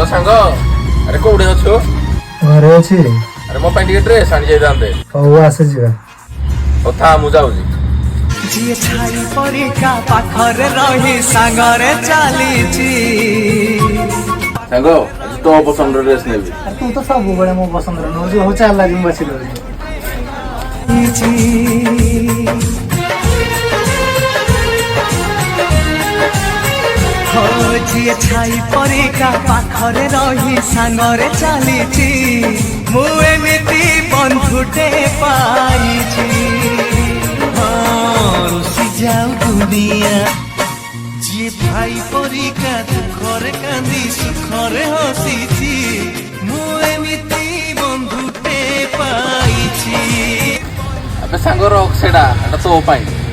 hello सांग अरे कोड़े अच्छो घरे अच्छी अरे मो पाई ड्रेस आनी जाइए हऊ आसे जा था मु जाऊँ जिए छाई परिका पाखरे रही सांगरे चलीची सांग आज तो पसंद ड्रेस नेबी तू तो सब बड़े मो पसंद नो जो हो चाल लागी बची लो जिए छाई परिका पाखरे रही सांगरे चलीची मु एमिति बंधुटे पाइची रुसी जाऊ दुनिया जी भाई परिका दुखरे कांदी सुखरे हसीची मु एमिति बंधुटे पाइची अबे सांग रख सेडा एटा तो पाई